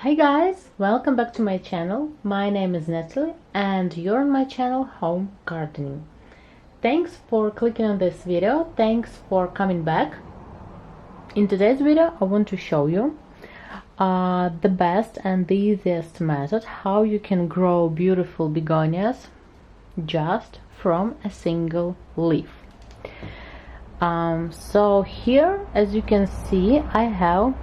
Hi guys, welcome back to my channel. My name is Natalie and you're on my channel Home Gardening. Thanks for clicking on this video. Thanks for coming back. In today's video I want to show you the best and the easiest method how you can grow beautiful begonias just from a single leaf. So here, as you can see, I have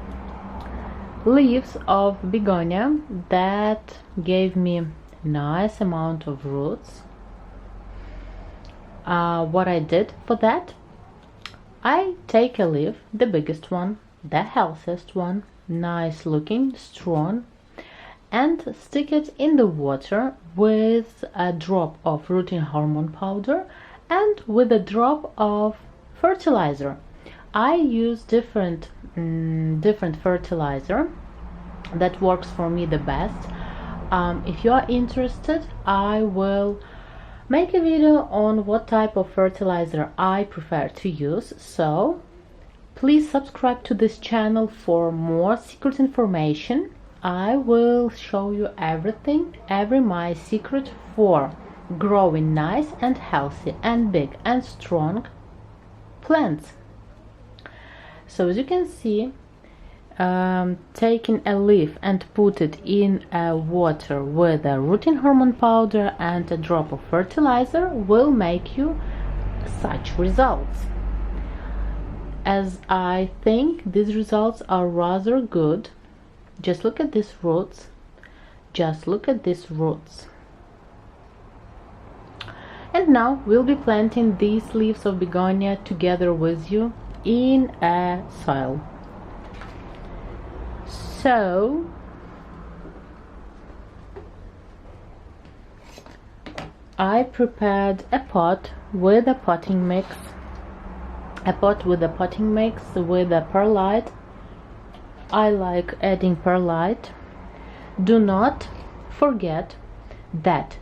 leaves of begonia that gave me nice amount of roots. What I did for that, I take a leaf, the biggest one, the healthiest one, nice looking, strong, and stick it in the water with a drop of rooting hormone powder and with a drop of fertilizer. I use different fertilizer that works for me the best. If you are interested, I will make a video on what type of fertilizer I prefer to use, so please subscribe to this channel for more secret information. I will show you everything, my secret for growing nice and healthy and big and strong plants. So as you can see, taking a leaf and put it in water with a rooting hormone powder and a drop of fertilizer will make you such results. As I think these results are rather good. Just look at these roots. Just look at these roots. And now we'll be planting these leaves of begonia together with you in a soil. So I prepared a pot with a potting mix, with a perlite. I like adding perlite. Do not forget that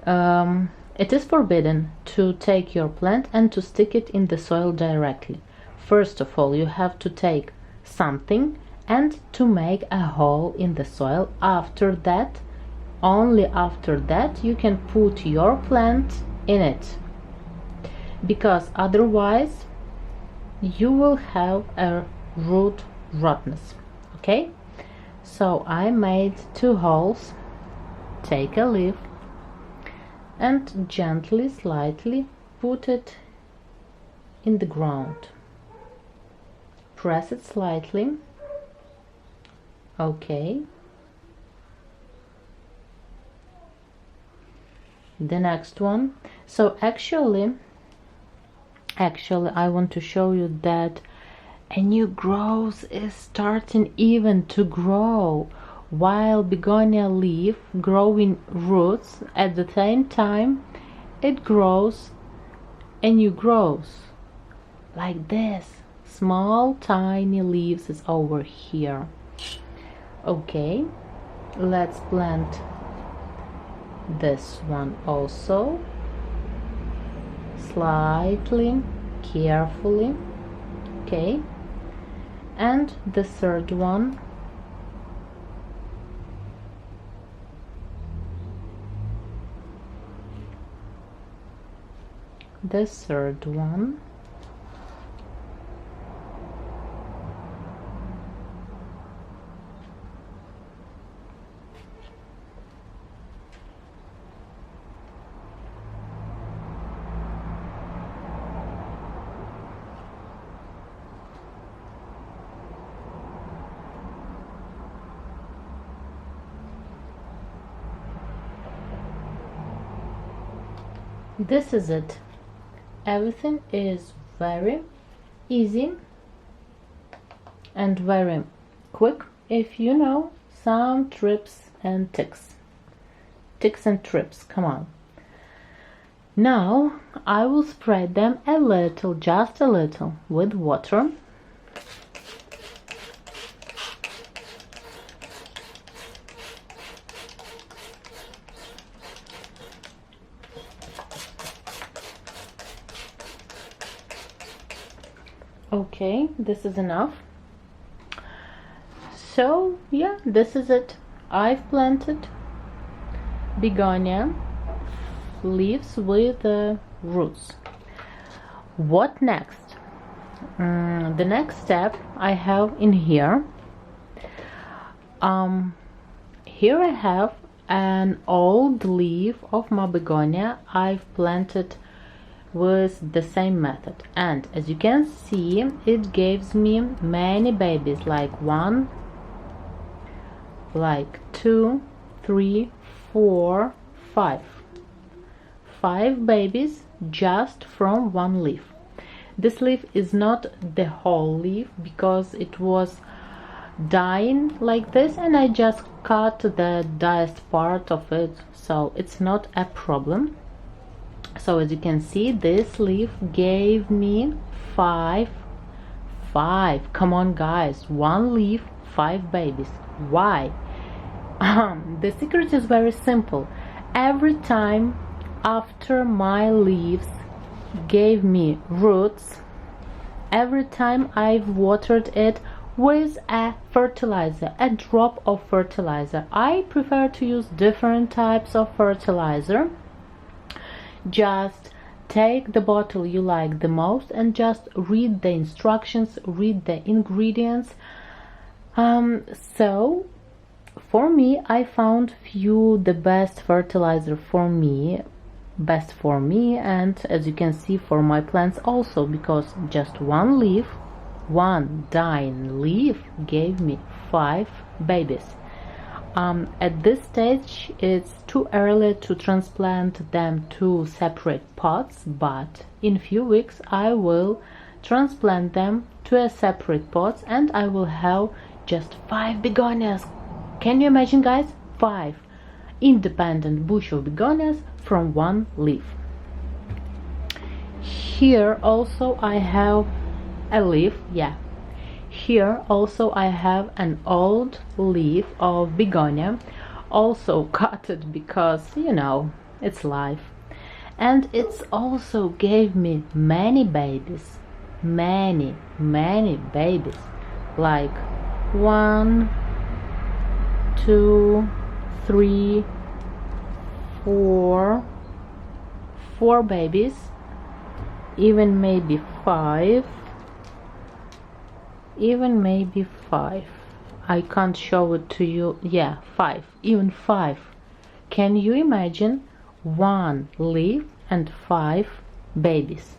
it is forbidden to take your plant and to stick it in the soil directly. First of all, you have to take something and to make a hole in the soil. After that, only after that, you can put your plant in it, because otherwise you will have a root rottenness. Okay, so I made 2 holes. Take a leaf and gently, slightly put it in the ground. Press it slightly. Okay. The next one. So actually I want to show you that a new growth is starting even to grow, while begonia leaf growing roots at the same time it grows a new growth like this. Small tiny leaves is over here. Okay, let's plant this one also, slightly, carefully. Okay, and the third one. The third one. This is it. Everything is very easy and very quick if you know some tricks and tricks. Come on. Now I will spread them a little, just a little, with water. Okay, this is enough. So yeah, this is it. I've planted begonia leaves with roots. What next? The next step I have in here. Here I have an old leaf of my begonia I've planted with the same method, and as you can see, it gives me many babies, like 1, like 2, 3, 4, 5. 5 babies just from one leaf. This leaf is not the whole leaf because it was dying like this, and I just cut the driest part of it, so it's not a problem. So as you can see, this leaf gave me 5. Come on guys, one leaf, 5 babies. Why? The secret is very simple. Every time after my leaves gave me roots, every time I've watered it with a fertilizer, a drop of fertilizer. I prefer to use different types of fertilizer. Just take the bottle you like the most and just read the instructions, read the ingredients. So for me, I found few the best fertilizer for me, and as you can see, for my plants also, because just one leaf, one dying leaf gave me 5 babies. At this stage it's too early to transplant them to separate pots, but in few weeks I will transplant them to a separate pots, and I will have just 5 begonias. Can you imagine guys? 5 independent bush of begonias from one leaf. Here also I have a leaf, here also I have an old leaf of begonia, also cut it because, you know, it's life. And it's also gave me many babies, many babies, like 1, 2, 3, 4 babies, even maybe 5, I can't show it to you. 5, even 5. Can you imagine? 1 leaf and 5 babies.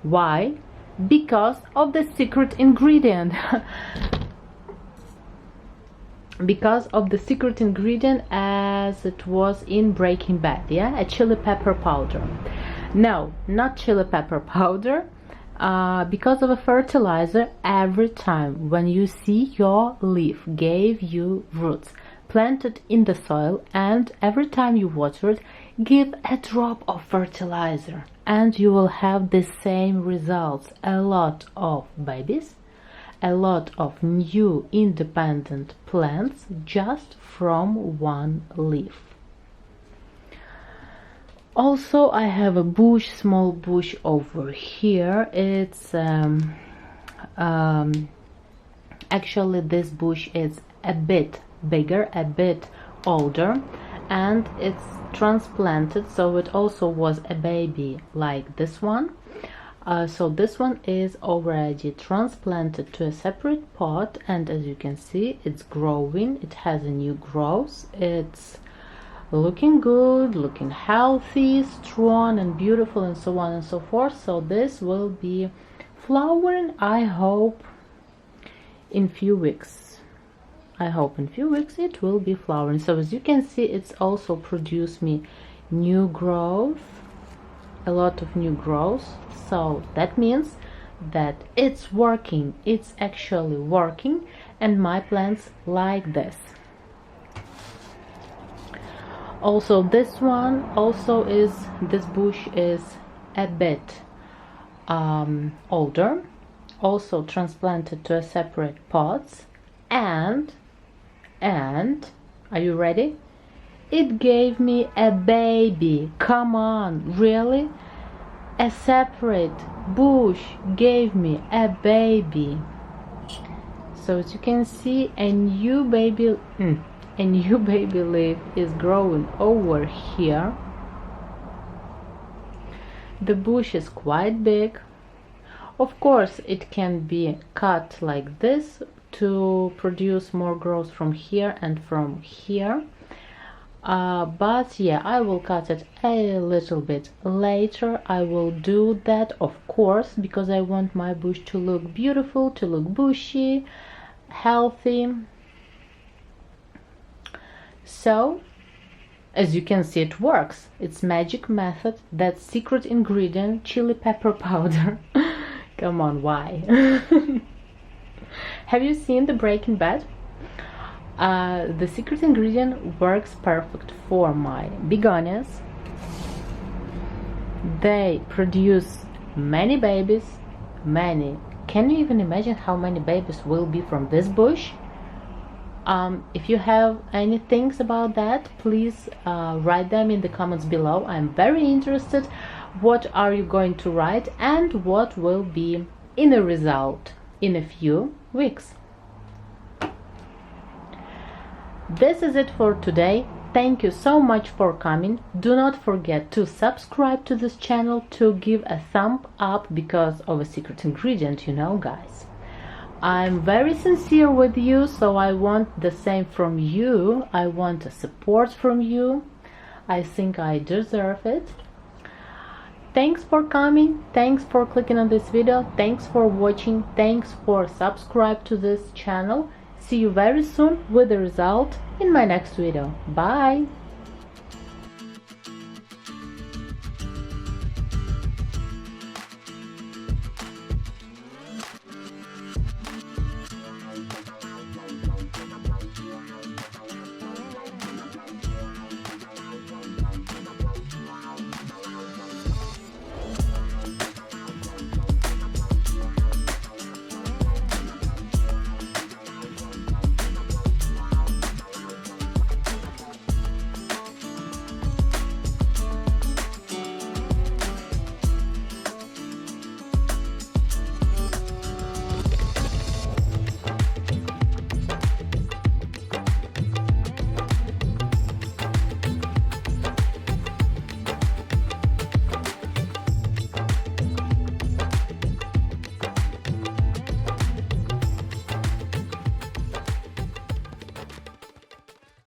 Why? Because of the secret ingredient. Because of the secret ingredient as it was in Breaking Bad, a chili pepper powder. No, not chili pepper powder. Because of a fertilizer, every time when you see your leaf gave you roots, plant it in the soil, and every time you water it, give a drop of fertilizer, and you will have the same results. A lot of babies, a lot of new independent plants just from one leaf. Also, I have a bush, small bush over here. It's actually this bush is a bit bigger, a bit older, and it's transplanted, so it also was a baby like this one. So this one is already transplanted to a separate pot, and as you can see, it's growing. It has a new growth. It's looking good, looking healthy, strong and beautiful, and so on and so forth. So this will be flowering, I hope in few weeks. It will be flowering. So as you can see, it's also produced me new growth, a lot of new growth. So that means that it's working, it's actually working, and my plants like this. Also, this one also is, this bush is a bit older, also transplanted to a separate pots, and are you ready? It gave me a baby. Come on, really? A separate bush gave me a baby. So as you can see, a new baby a new baby leaf is growing over here. The bush is quite big. Of course, it can be cut like this to produce more growth from here and from here. But yeah, I will cut it a little bit later. I will do that, of course, because I want my bush to look beautiful, to look bushy, healthy. So, as you can see, it works. It's magic method. That secret ingredient, chili pepper powder. Come on, why? Have you seen the Breaking Bad? The secret ingredient works perfect for my begonias. They produce many babies, many. Can you even imagine how many babies will be from this bush? If you have any things about that, please write them in the comments below. I'm very interested. What are you going to write and what will be in the result in a few weeks? This is it for today. Thank you so much for coming. Do not forget to subscribe to this channel, to give a thumb up because of a secret ingredient, you know, guys. I'm very sincere with you, so I want the same from you. I want a support from you. I think I deserve it. Thanks for coming. Thanks for clicking on this video. Thanks for watching. Thanks for subscribe to this channel. See you very soon with the result in my next video. Bye!